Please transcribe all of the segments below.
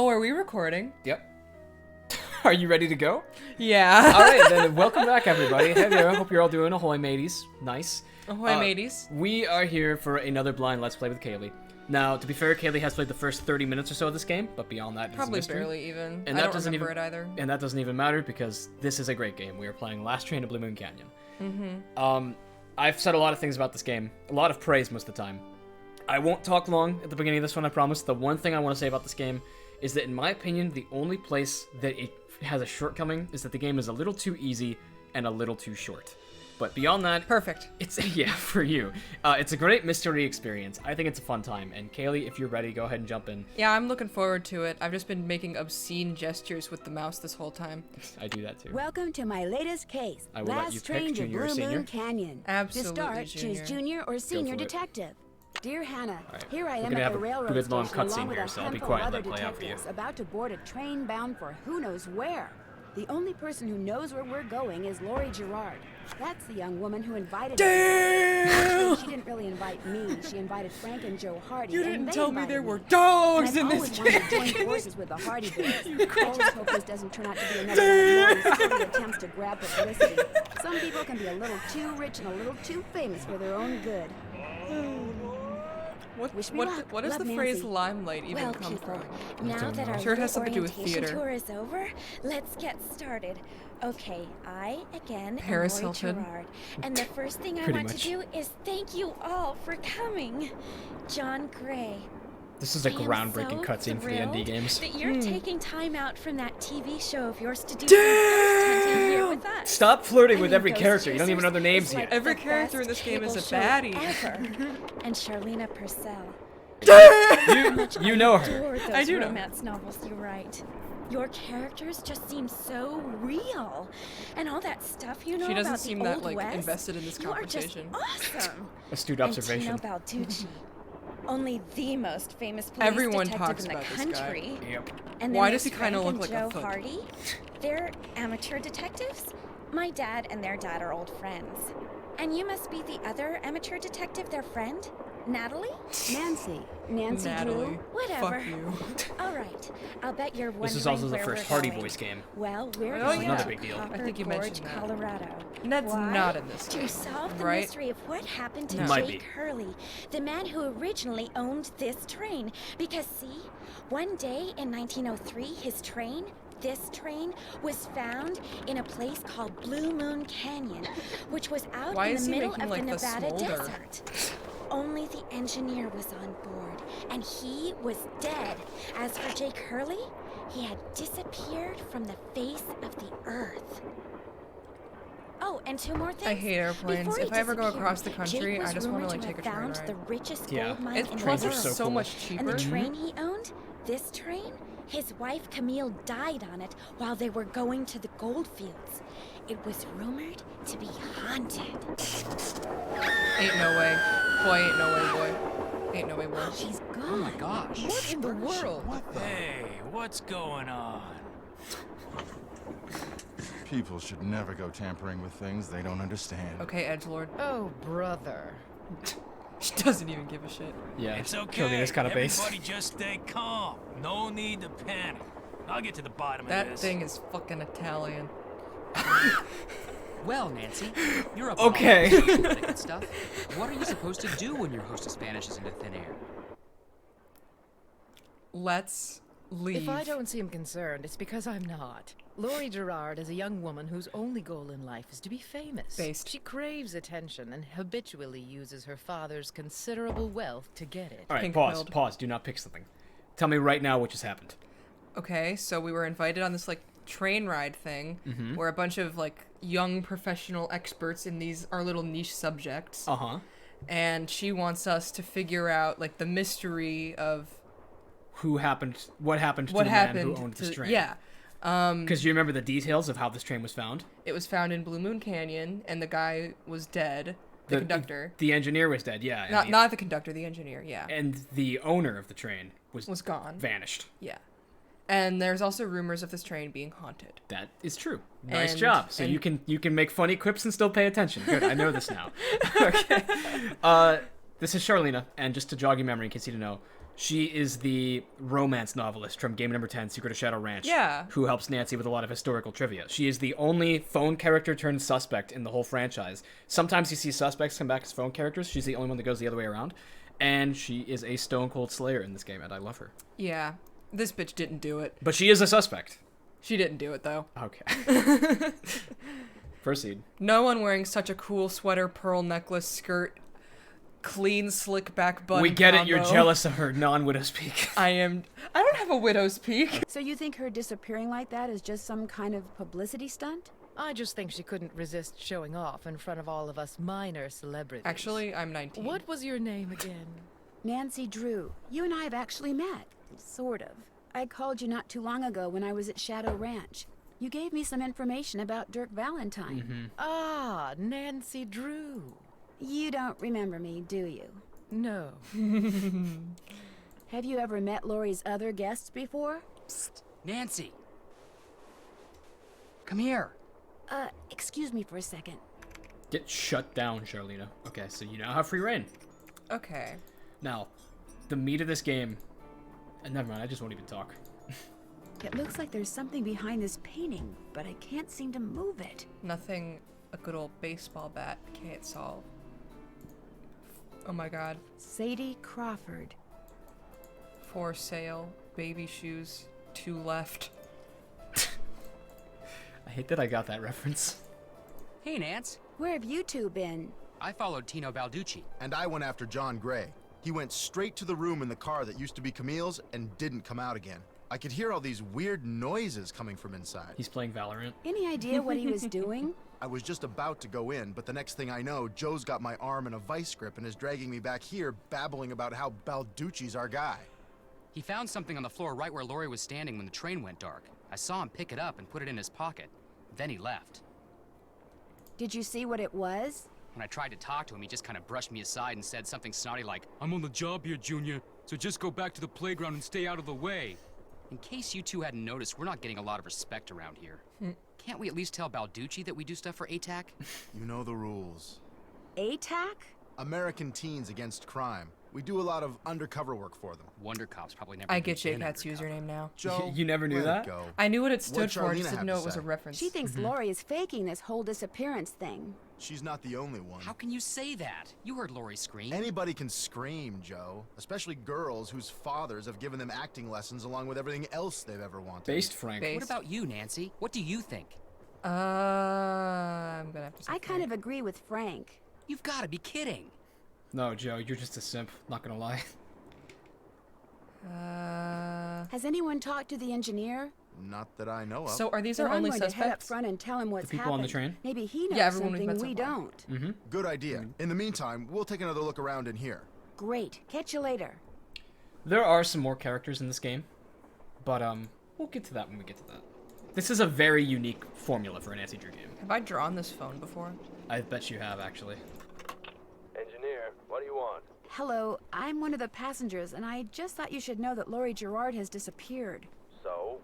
Oh, are we recording? Yep. Are you ready to go? Yeah. All right, then welcome back, everybody. Hey there, hope you're all doing ahoy, mateys. Nice. Ahoy, mateys. We are here for another blind Let's Play with Kayleigh. Now, to be fair, Kayleigh has played the first 30 minutes or so of this game, but beyond that, Probably it's a mystery. barely even. And I that don't doesn't remember even, it either. And that doesn't even matter because this is a great game. We are playing Last Train to Blue Moon Canyon. Mm-hmm. I've said a lot of things about this game, a lot of praise most of the time. I won't talk long at the beginning of this one, I promise. The one thing I want to say about this game is that, in my opinion, the only place that it has a shortcoming is that the game is a little too easy and a little too short. But beyond that, perfect. It's yeah, for you. It's a great mystery experience. I think it's a fun time. And Kayleigh, if you're ready, go ahead and jump in. Yeah, I'm looking forward to it. I've just been making obscene gestures with the mouse this whole time. I do that too. Welcome to my latest case. I will let you Last pick Train to junior or Blue senior. Moon Canyon. Absolutely, To start, junior. choose junior or senior for it. detective. Dear Hannah, right, here I we're am gonna at have the a railroad good long station cutscene along with here, a so I'll be handful quiet of and other let it play out for you. detectives about to board a train bound for who knows where. The only person who knows where we're going is Lori Gerard. That's the young woman who invited us. Actually, she didn't really invite me. She invited Frank and Joe Hardy. You and didn't they tell me invited there were me. dogs And in I've this always wanted to game. join forces with the Hardy Boys. I always hope this doesn't turn out to be another one of Lori's silly attempts to grab publicity. Some people can be a little too rich and a little too famous for their own good. Wish me luck. What does Love, the phrase Nancy. limelight even Well, come people, from? now that our Sure it has little something to do with orientation theater. tour is over, let's get started. Okay, I again Paris am Lori Hilton. Gerard, and the first thing I Pretty want much. to do is thank you all for coming. John Gray. This is a I am groundbreaking so cutscene for the ND thrilled games. that you're taking time out from that TV show of yours to do some ghost hunting here with us. Stop flirting I with mean, every Ghost character. You don't even know Chasers their names is yet. like Every the character in best this game is a cable show baddie. ever. And Charlena Purcell. You know her. Adore those I do know. romance novels you write. Your characters just seem so real, and all that stuff you know She doesn't about seem the that Old like West, invested in this you are just conversation. awesome. Astute And observation. Tino Balducci, only the most famous police Everyone detective talks in the about this guy. country. Yep. And then Why there's does he kinda Frank look and like a Joe foot? Hardy. They're amateur detectives. My dad and their dad are old friends. And you must be the other amateur detective, their friend, Natalie? Nancy Natalie. Drew. Whatever. Fuck you. All right. I'll bet you're wondering This is also the where first we're Hardy going. Boys game. Well, we're Oh, going yeah. to Another big deal. Copper I think you Gorge, mentioned that. Colorado. That's Why? not in this To game, solve the right? mystery of what happened to No. Might Jake be. Hurley, the man who originally owned this train. Because see, one day in 1903, this train was found in a place called Blue Moon Canyon, which was out Why in is the he middle making, of like, the the Nevada smolder? desert. Only the engineer was on board, and he was dead. As for Jake Hurley, he had disappeared from the face of the earth. Oh, and two more things. I hate airplanes. Before he If I ever go disappeared, across the country, Jake I was just wanna, rumored like, to take a have train found ride. the richest Yeah. gold mine It's in the trains are are world. so so cool. much And cheaper. the train he owned, this train, his wife Camille died on it while they were going to the gold fields. It was rumored to be haunted. Ain't no way. Boy, ain't no way, boy. Ain't no way, boy. She's gone. Oh my gosh. What in the world? Hey, what's going on? People should never go tampering with things they don't understand. Okay, edgelord. Oh, brother. She doesn't even give a shit. Yeah. It's okay. Kayleigh's kind of base. Everybody just stay calm. No need to panic. I'll get to the bottom of That this. thing is fucking Italian. Well, Nancy, you're a Okay. etiquette stuff. What are you supposed to do when your hostess vanishes into thin air? Let's leave. If I don't seem concerned, it's because I'm not. Lori Gerard is a young woman whose only goal in life is to be famous. Based. She craves attention and habitually uses her father's considerable wealth to get it. All right, Pink-pilled. pause. Do not pick something. Tell me right now what just happened. Okay, so we were invited on this like train ride thing where a bunch of like young professional experts in these our little niche subjects. Uh-huh. And she wants us to figure out like the mystery of What happened to what the happened man who owned this to, train? yeah. Because you remember the details of how this train was found? It was found in Blue Moon Canyon and the guy was dead. The conductor. The engineer was dead, yeah. and Not the conductor, the engineer, yeah. And the owner of the train was gone. vanished. Yeah. And there's also rumors of this train being haunted. That is true. Nice And- job. So and- you can make funny quips and still pay attention. Good, I know this now. Okay. This is Charlena, and just to jog your memory in case you didn't know, She is the romance novelist from game number 10, Secret of Shadow Ranch. Yeah. Who helps Nancy with a lot of historical trivia. She is the only phone character turned suspect in the whole franchise. Sometimes you see suspects come back as phone characters. She's the only one that goes the other way around. And she is a stone cold slayer in this game, and I love her. Yeah. This bitch didn't do it. But she is a suspect. She didn't do it, though. Okay. Proceed. No one wearing such a cool sweater, pearl necklace, skirt, clean, slick back button We get it, you're combo. jealous of her non-widow's peak. I don't have a widow's peak. So you think her disappearing like that is just some kind of publicity stunt? I just think she couldn't resist showing off in front of all of us minor celebrities. Actually, I'm 19. What was your name again? Nancy Drew. You and I have actually met. Sort of. I called you not too long ago when I was at Shadow Ranch. You gave me some information about Dirk Valentine. Ah, Nancy Drew. You don't remember me, do you? No. Have you ever met Laurie's other guests before? Psst. Nancy! Come here. Excuse me for a second. Get shut down, Charlena. Okay, so you now have free reign. Okay. Now, the meat of this game... And never mind, I just won't even talk. It looks like there's something behind this painting, but I can't seem to move it. Nothing a good old baseball bat can't solve. Oh my god. Sadie Crawford. For sale. Baby shoes. 2 left. I hate that I got that reference. Hey, Nance. Where have you two been? I followed Tino Balducci. And I went after John Gray. He went straight to the room in the car that used to be Camille's and didn't come out again. I could hear all these weird noises coming from inside. He's playing Valorant. Any idea what he was doing? I was just about to go in, but the next thing I know, Joe's got my arm in a vice grip and is dragging me back here, babbling about how Balducci's our guy. He found something on the floor right where Laurie was standing when the train went dark. I saw him pick it up and put it in his pocket. Then he left. Did you see what it was? When I tried to talk to him, he just kind of brushed me aside and said something snotty like, "I'm on the job here, Junior, so just go back to the playground and stay out of the way." In case you two hadn't noticed, we're not getting a lot of respect around here. Can't we at least tell Balducci that we do stuff for ATAC? You know the rules. ATAC? American Teens Against Crime. We do a lot of undercover work for them. Wonder Cops probably never I even get Jake been Hat's undercover. username now. Joe, You never knew let that? it go. I knew what it stood What'd for, I just Charlena didn't have know to it was a say? reference. She thinks Laurie is faking this whole disappearance thing. She's not the only one. How can you say that? You heard Laurie scream. Anybody can scream, Joe. Especially girls whose fathers have given them acting lessons along with everything else they've ever wanted. Based Frank. Based. What about you, Nancy? What do you think? I'm gonna have to say I kind of agree with Frank. You've got to be kidding. No, Joe, you're just a simp. Not gonna lie. Has anyone talked to the engineer? Not that I know of. So are these Then our I'm only going to head up suspects? front and tell him what's people happened. on the train? Maybe he knows Yeah, everyone we've something met we so far. don't. Good idea. In the meantime, we'll take another look around in here. Great. Catch you later. There are some more characters in this game, but we'll get to that when we get to that. This is a very unique formula for a Nancy Drew game. Have I drawn this phone before? I bet you have, actually. Engineer, what do you want? Hello, I'm one of the passengers, and I just thought you should know that Laurie Gerard has disappeared. So?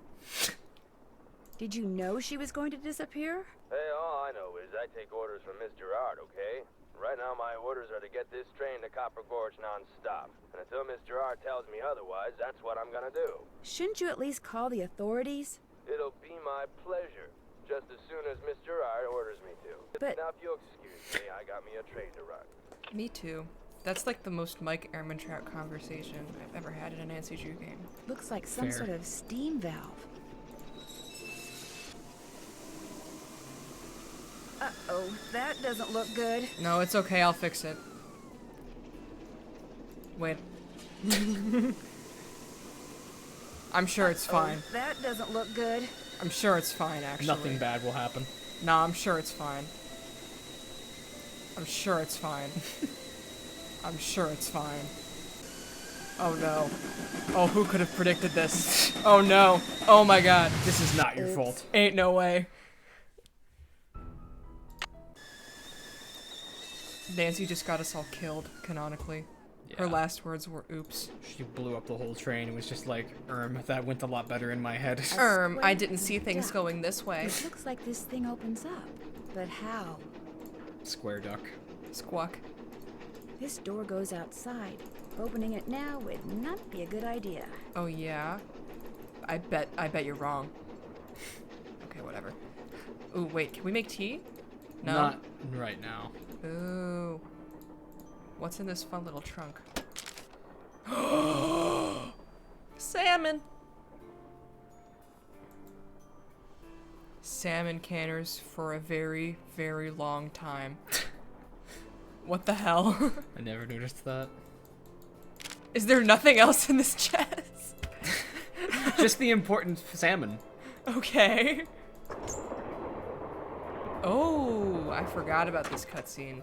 Did you know she was going to disappear? Hey, all I know is I take orders from Miss Gerard, okay? Right now my orders are to get this train to Copper Gorge non-stop. And until Miss Gerard tells me otherwise, that's what I'm gonna do. Shouldn't you at least call the authorities? It'll be my pleasure, just as soon as Miss Gerard orders me to. But- Now if you'll excuse me, I got me a train to run. Me too. That's like the most Mike Ehrmantraut conversation I've ever had in a Nancy Drew game. Looks like some Fair. sort of steam valve. Uh-oh, that doesn't look good. No, it's okay, I'll fix it. Wait. I'm sure it's fine. Oh, that doesn't look good. I'm sure it's fine, actually. Nothing bad will happen. Nah, I'm sure it's fine. I'm sure it's fine. I'm sure it's fine. Oh no. Oh, who could have predicted this? Oh no. Oh my god. This is not your fault. Ain't no way. Nancy just got us all killed, canonically. Her Yeah. last words were oops. She blew up the whole train. It was just like, that went a lot better in my head. I didn't see things duck. going this way. It looks like this thing opens up. But how? Square duck. Squawk. This door goes outside. Opening it now would not be a good idea. Oh yeah? I bet you're wrong. Okay, whatever. Ooh, wait, can we make tea? No? Not right now. Ooh. What's in this fun little trunk? Salmon! Salmon canners for a very, very long time. What the hell? I never noticed that. Is there nothing else in this chest? Just the important salmon. Okay. Oh, I forgot about this cutscene.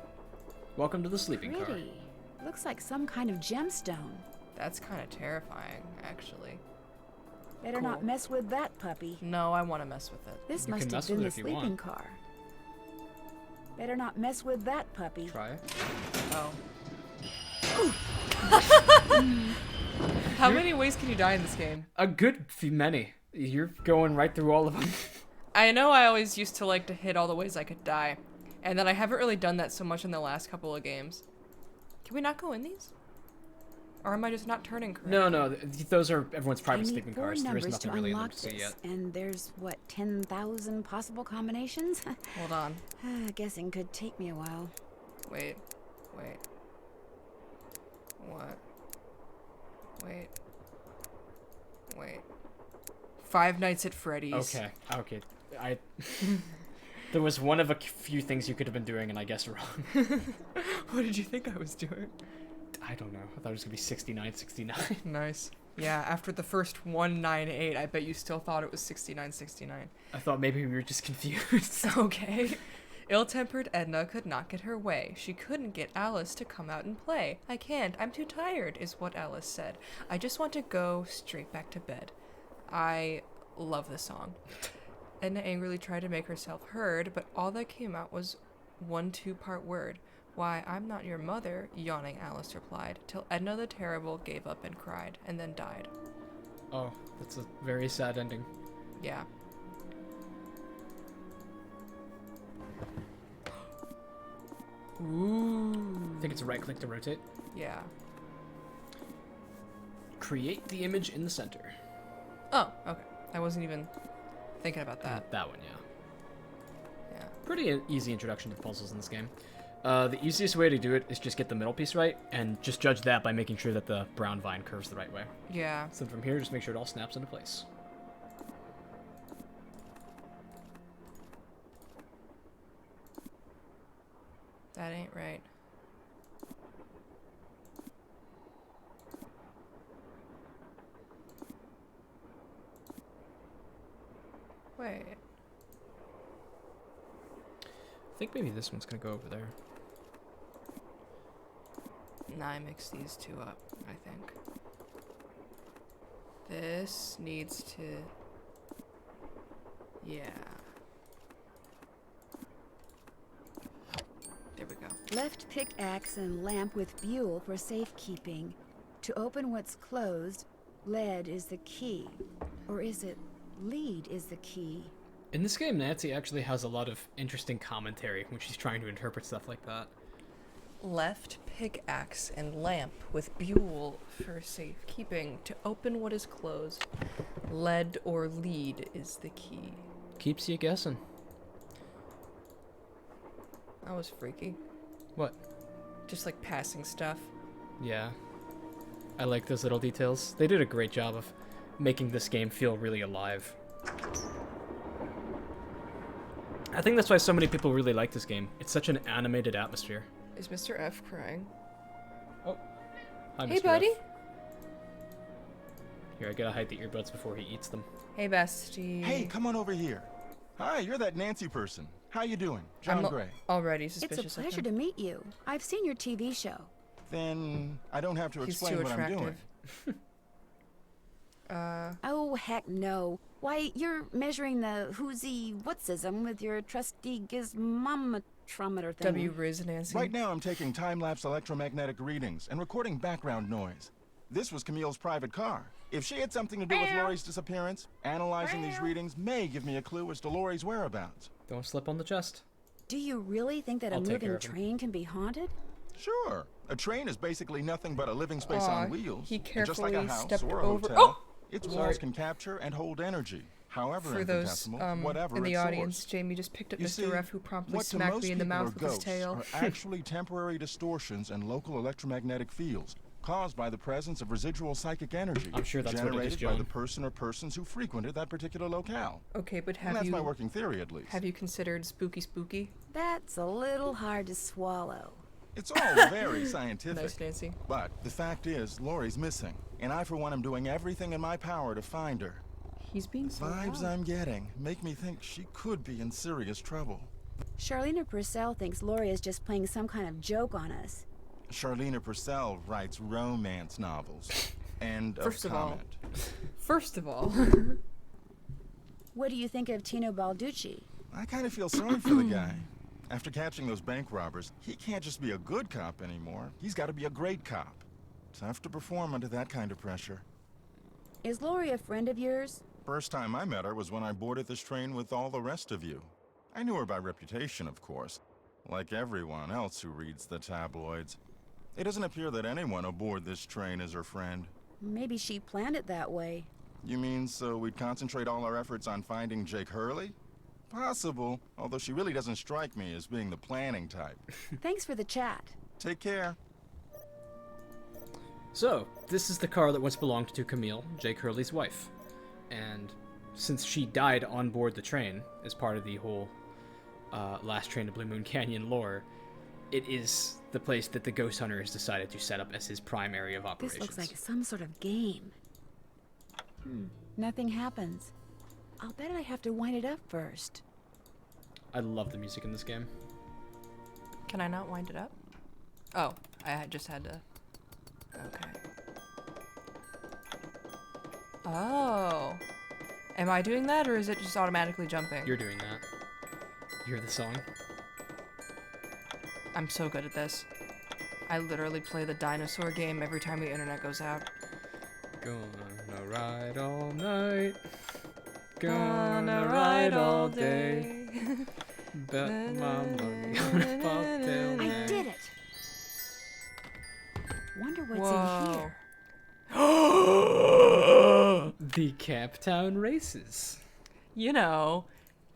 Welcome to the sleeping car. Pretty. Looks like some kind of gemstone. That's kind of terrifying, actually. Better Cool. not mess with that puppy. No, I want to mess with it. This You must can have mess been with the it if you sleeping want. car. Better not mess with that puppy. Try it. Oh. How many ways can you die in this game? A good few many. You're going right through all of them. I know I always used to like to hit all the ways I could die, and then I haven't really done that so much in the last couple of games. Can we not go in these? Or am I just not turning correctly? No, those are everyone's I private need sleeping 4 cars. There is numbers nothing to really in them unlock to see this, yet. and there's what 10,000 possible combinations. Hold on. Guessing could take me a while. Wait. What? Wait. Five Nights at Freddy's. Okay. There was one of a few things you could have been doing, and I guess wrong. What did you think I was doing? I don't know. I thought it was gonna be 69. Nice. Yeah, after the first 198, I bet you still thought it was 69. I thought maybe we were just confused. Okay. Ill-tempered Edna could not get her way. She couldn't get Alice to come out and play. I can't. I'm too tired, is what Alice said. I just want to go straight back to bed. I love this song. Edna angrily tried to make herself heard, but all that came out was one two-part word. Why, I'm not your mother, yawning Alice replied, till Edna the Terrible gave up and cried, and then died. Oh, that's a very sad ending. Yeah. Ooh. I think it's right click to rotate. Yeah. Create the image in the center. Oh, okay. I wasn't even thinking about that. That one, yeah. Yeah. Pretty easy introduction to the puzzles in this game. The easiest way to do it is just get the middle piece right, and just judge that by making sure that the brown vine curves the right way. Yeah. So from here, just make sure it all snaps into place. That ain't right. Wait. I think maybe this one's gonna go over there. Nah, I mixed these two up, I think. This needs to... Yeah. There we go. Left pickaxe and lamp with buell for safekeeping. To open what's closed, lead is the key. Or is it lead is the key? In this game, Nancy actually has a lot of interesting commentary when she's trying to interpret stuff like that. Left pickaxe and lamp with buell for safekeeping. To open what is closed, lead or lead is the key. Keeps you guessing. That was freaky. What? Just like passing stuff. Yeah. I like those little details. They did a great job of making this game feel really alive. I think that's why so many people really like this game. It's such an animated atmosphere. Is Mr. F crying? Oh. Hi, Hey, Mr. buddy. F. Here, I gotta hide the earbuds before he eats them. Hey, bestie. Hey, come on over here. Hi, you're that Nancy person. How you doing? John Gray. Already It's suspicious a pleasure of to him. meet you. I've seen your TV show. Then I don't have to He's explain too what I'm doing. attractive. Oh, heck no. Why, you're measuring the whoozy whatsism with your trusty gizmometrometer thing. W-Riz Nancy. Right now I'm taking time-lapse electromagnetic readings and recording background noise. This was Camille's private car. If she had something to do with Laurie's disappearance, analyzing these readings may give me a clue as to Laurie's whereabouts. Don't slip on the chest. Do you really think that I'll a take care moving of him. train can be haunted? Sure. A train is basically nothing but a living space Aw, on wheels. he And just like a carefully house stepped or a over- hotel, Oh! its Sorry. walls can capture and hold energy, however For those infinitesimal, whatever in the its audience, source. Jamie just picked up You Mr. see, Ref, who promptly what to smacked most me in the people mouth are with his ghosts tail. are actually temporary distortions in local electromagnetic fields caused by the presence of residual psychic energy I'm sure that's what it is, generated by John. the person or persons who frequented that particular locale. Okay, but And that's my working theory, at least. have you considered spooky? That's a little hard to swallow. It's all very scientific. Nice, Nancy. But the fact is, Lori's missing, and I, for one, am doing everything in my power to find her. He's being so Vibes loud. I'm getting make me think she could be in serious trouble. Charlena Purcell thinks Lori is just playing some kind of joke on us. Charlena Purcell writes romance novels. End First of of all- comment. First of all, What do you think of Tino Balducci? I kind of feel sorry for the guy. After catching those bank robbers, he can't just be a good cop anymore. He's got to be a great cop. Tough to perform under that kind of pressure. Is Lori a friend of yours? First time I met her was when I boarded this train with all the rest of you. I knew her by reputation, of course, like everyone else who reads the tabloids. It doesn't appear that anyone aboard this train is her friend. Maybe she planned it that way. You mean so we'd concentrate all our efforts on finding Jake Hurley? Possible, although she really doesn't strike me as being the planning type. Thanks for the chat. Take care. So, this is the car that once belonged to Camille, Jake Hurley's wife. And since she died on board the train, as part of the whole Last Train to Blue Moon Canyon lore, it is the place that the Ghost Hunter has decided to set up as his prime area of operations. This looks like some sort of game. Nothing happens. I'll bet I have to wind it up first. I love the music in this game. can I not wind it up? Oh, just had to. Okay. Oh. Am I doing that, or is it just automatically jumping? You're doing that. You hear the song? I'm so good at this. I literally play the dinosaur game every time the internet goes out. Gonna ride all night. Gonna ride all day. Bet my money on a bobtail I nag. did it! Wonder what's in Whoa. here. The Camp Town races. You know,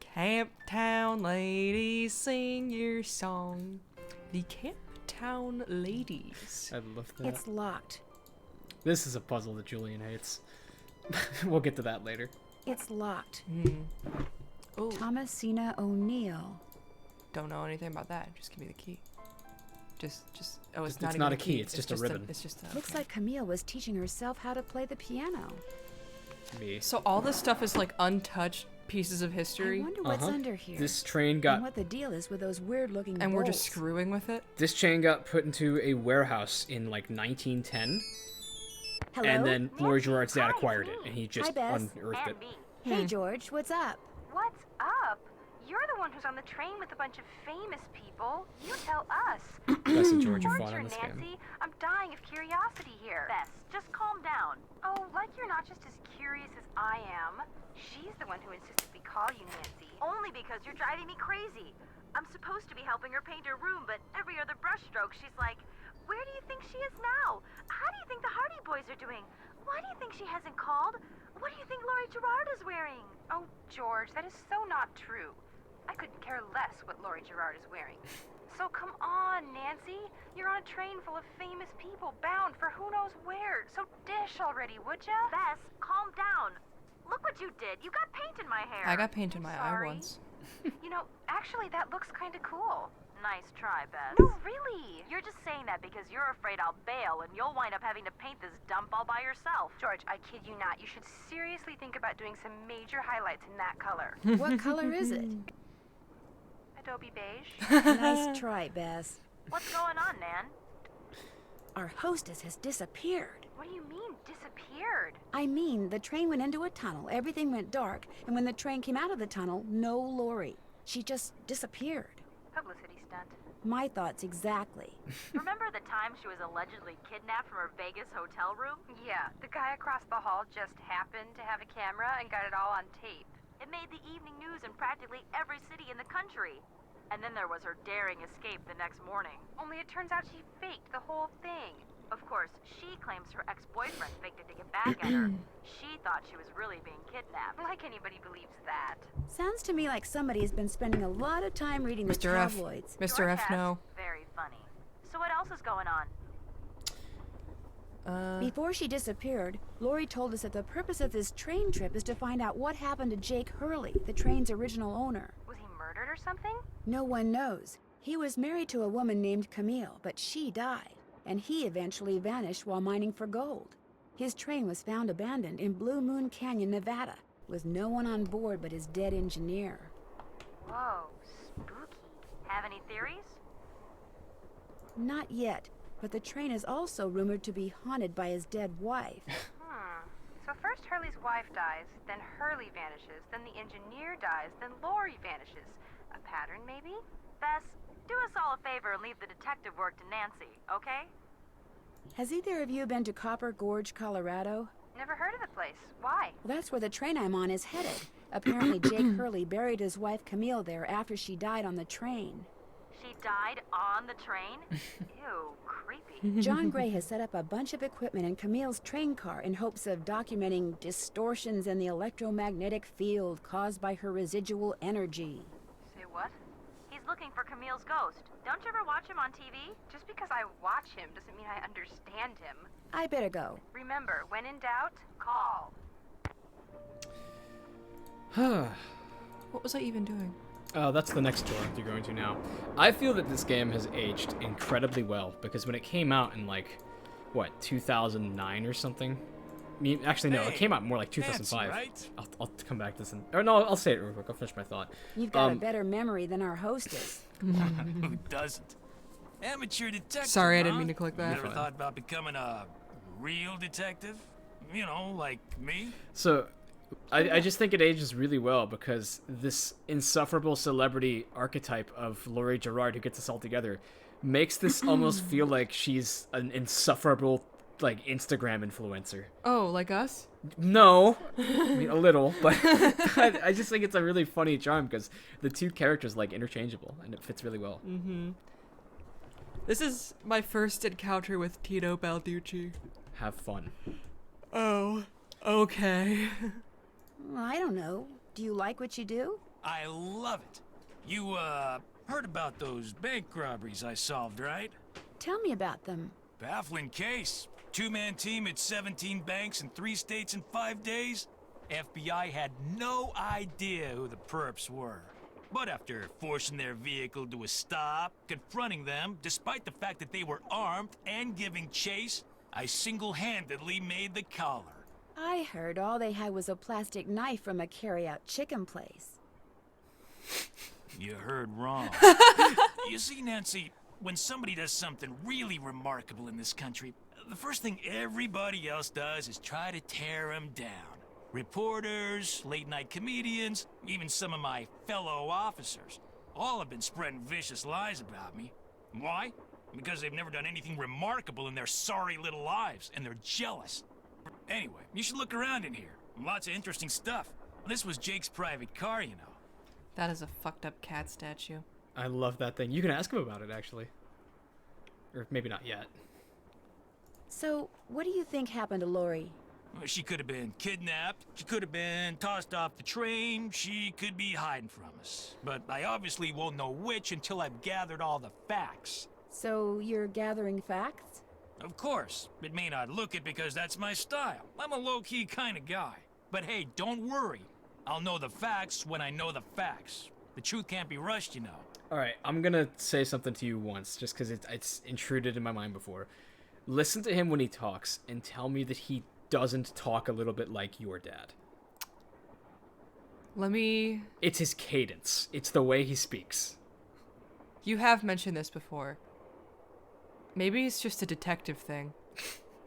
Camp Town ladies, sing your song. The Camp Town ladies. I love that. It's locked. This is a puzzle that Julian hates. We'll get to that later. It's locked. Ooh. Thomasina O'Neill. Don't know anything about that. Just give me the key. Just. Oh, it's It's not not even a key, it's just a ribbon. It's just a. Looks okay. like Camille was teaching herself how to play the piano. Me. So all this stuff is like untouched pieces of I history, wonder what's under here. This train and got what the deal is with those weird-looking and we're just bolts. screwing with it. this chain got put into a warehouse in like 1910, Hello? and then Laurie Gerard's dad Hi, acquired it's it, me. and he just Bess. unearthed it. And me. Hey, George, what's up? What's up? You're the one who's on the train with a bunch of famous people. You tell us. Bess and George are George fun or in this Nancy, game. I'm dying of curiosity here. Bess, just calm down. Oh, like you're not just as curious as I am. She's the one who insisted we call you Nancy. Only because you're driving me crazy. I'm supposed to be helping her paint her room, but every other brushstroke she's like, where do you think she is now? How do you think the Hardy Boys are doing? Why do you think she hasn't called? What do you think Laurie Gerard is wearing? Oh, George, that is so not true. I couldn't care less what Laurie Gerard is wearing. So come on, Nancy. You're on a train full of famous people bound for who knows where. So dish already, would ya? Bess, calm down. Look what you did. You got paint in my hair. I got paint in my eye Sorry. once. You know, actually, that looks kind of cool. Nice try, Bess. No, really. You're just saying that because you're afraid I'll bail and you'll wind up having to paint this dump all by yourself. George, I kid you not. You should seriously think about doing some major highlights in that color. What color is it? Adobe beige. Nice try, Bess. What's going on, Nan? Our hostess has disappeared. What do you mean, disappeared? I mean, the train went into a tunnel, everything went dark, and when the train came out of the tunnel, no Lori. She just disappeared. Publicity stunt. My thoughts exactly. Remember the time she was allegedly kidnapped from her Vegas hotel room? Yeah, the guy across the hall just happened to have a camera and got it all on tape. It made the evening news in practically every city in the country. And then there was her daring escape the next morning. Only it turns out she faked the whole thing. Of course, she claims her ex-boyfriend faked it to get back at her. She thought she was really being kidnapped. Like anybody believes that. Sounds to me like somebody has been spending a lot of time reading the Mr. F. tabloids. Mr. F, no. Very funny. So what else is going on? Before she disappeared, Lori told us that the purpose of this train trip is to find out what happened to Jake Hurley, the train's original owner. Was he murdered or something? No one knows. He was married to a woman named Camille, but she died, and he eventually vanished while mining for gold. His train was found abandoned in Blue Moon Canyon, Nevada, with no one on board but his dead engineer. Whoa, spooky. Have any theories? Not yet, but the train is also rumored to be haunted by his dead wife. So first Hurley's wife dies, then Hurley vanishes, then the engineer dies, then Lori vanishes. A pattern, maybe? Bess, do us all a favor and leave the detective work to Nancy, okay? Has either of you been to Copper Gorge, Colorado? Never heard of the place. Why? Well, that's where the train I'm on is headed. Apparently Jake Hurley buried his wife Camille there after she died on the train. She died on the train? Ew, creepy. John Gray has set up a bunch of equipment in Camille's train car in hopes of documenting distortions in the electromagnetic field caused by her residual energy. Say what? He's looking for Camille's ghost. Don't you ever watch him on TV? Just because I watch him doesn't mean I understand him. I better go. Remember, when in doubt, call. What was I even doing? Oh, that's the next door you're going to now. I feel that this game has aged incredibly well, because when it came out in, like, what, 2009 or something? Actually, no, it came out more like 2005. Right? I'll come back to this. Or no, I'll say it real quick. I'll finish my thought. You've got a better memory than our hostess. Who doesn't? Amateur detective. Sorry, I huh? didn't mean to click that. You ever thought about becoming a real detective? You know, like me? So, I just think it ages really well because this insufferable celebrity archetype of Laurie Gerard who gets us all together makes this almost feel like she's an insufferable, like, Instagram influencer. Oh, like us? No, I mean, a little, but I just think it's a really funny charm because the two characters like interchangeable and it fits really well. Mm-hmm. This is my first encounter with Tino Balducci. Have fun. Oh, okay. Well, I don't know. Do you like what you do? I love it. You, heard about those bank robberies I solved, right? Tell me about them. Baffling case. Two-man team at 17 banks in 3 states in 5 days. FBI had no idea who the perps were. But after forcing their vehicle to a stop, confronting them, despite the fact that they were armed and giving chase, I single-handedly made the collar. I heard all they had was a plastic knife from a carry-out chicken place. You heard wrong. You see, Nancy, when somebody does something really remarkable in this country, the first thing everybody else does is try to tear them down. Reporters, late-night comedians, even some of my fellow officers, all have been spreading vicious lies about me. Why? Because they've never done anything remarkable in their sorry little lives, and they're jealous. Anyway, you should look around in here. Lots of interesting stuff. This was Jake's private car, you know. That is a fucked up cat statue. I love that thing. You can ask him about it, actually. Or maybe not yet. So, what do you think happened to Lori? Well, she could have been kidnapped. She could have been tossed off the train. She could be hiding from us. But I obviously won't know which until I've gathered all the facts. So, you're gathering facts? Of course. It may not look it because that's my style. I'm a low-key kind of guy. But hey, don't worry. I'll know the facts when I know the facts. The truth can't be rushed, you know. Alright, I'm gonna say something to you once, just because it's intruded in my mind before. Listen to him when he talks, and tell me that he doesn't talk a little bit like your dad. It's his cadence. It's the way he speaks. You have mentioned this before. Maybe it's just a detective thing.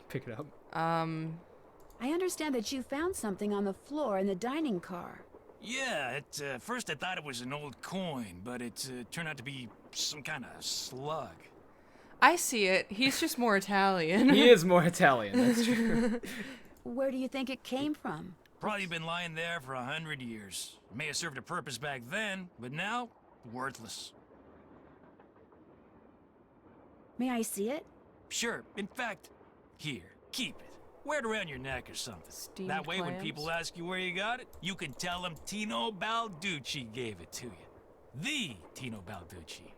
Pick it up. I understand that you found something on the floor in the dining car. Yeah, at first I thought it was an old coin, but it turned out to be some kind of slug. I see it. He's just more Italian. He is more Italian, that's true. Where do you think it came from? Probably been lying there for 100 years. May have served a purpose back then, but now, worthless. May I see it? Sure. In fact, here, keep it. Wear it around your neck or something. Steamed That way, when clams? people ask you where you got it, you can tell them Tino Balducci gave it to you. The Tino Balducci.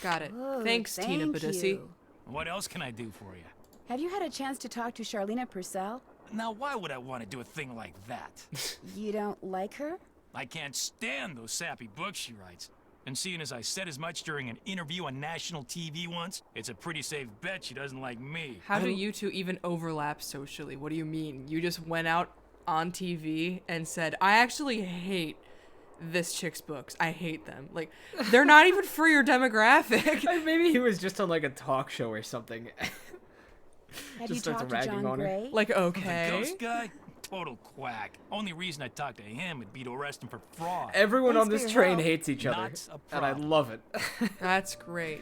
Got it. Oh, Thanks, Tina thank Badussi. you. What else can I do for you? Have you had a chance to talk to Charlena Purcell? Now, why would I want to do a thing like that? You don't like her? I can't stand those sappy books she writes. And seeing as I said as much during an interview on national TV once, it's a pretty safe bet she doesn't like me. How do you two even overlap socially? What do you mean? You just went out on TV and said, I actually hate this chick's books. I hate them. Like, they're not even for your demographic. Maybe he was just on like a talk show or something. Have Just you starts talked to ragging John on her. Gray? Like, The okay. ghost guy? Total quack. Only reason I talked to him would be to arrest him for fraud. Everyone Thanks on for this your train help. hates each other. Not a And I problem. love it. That's great.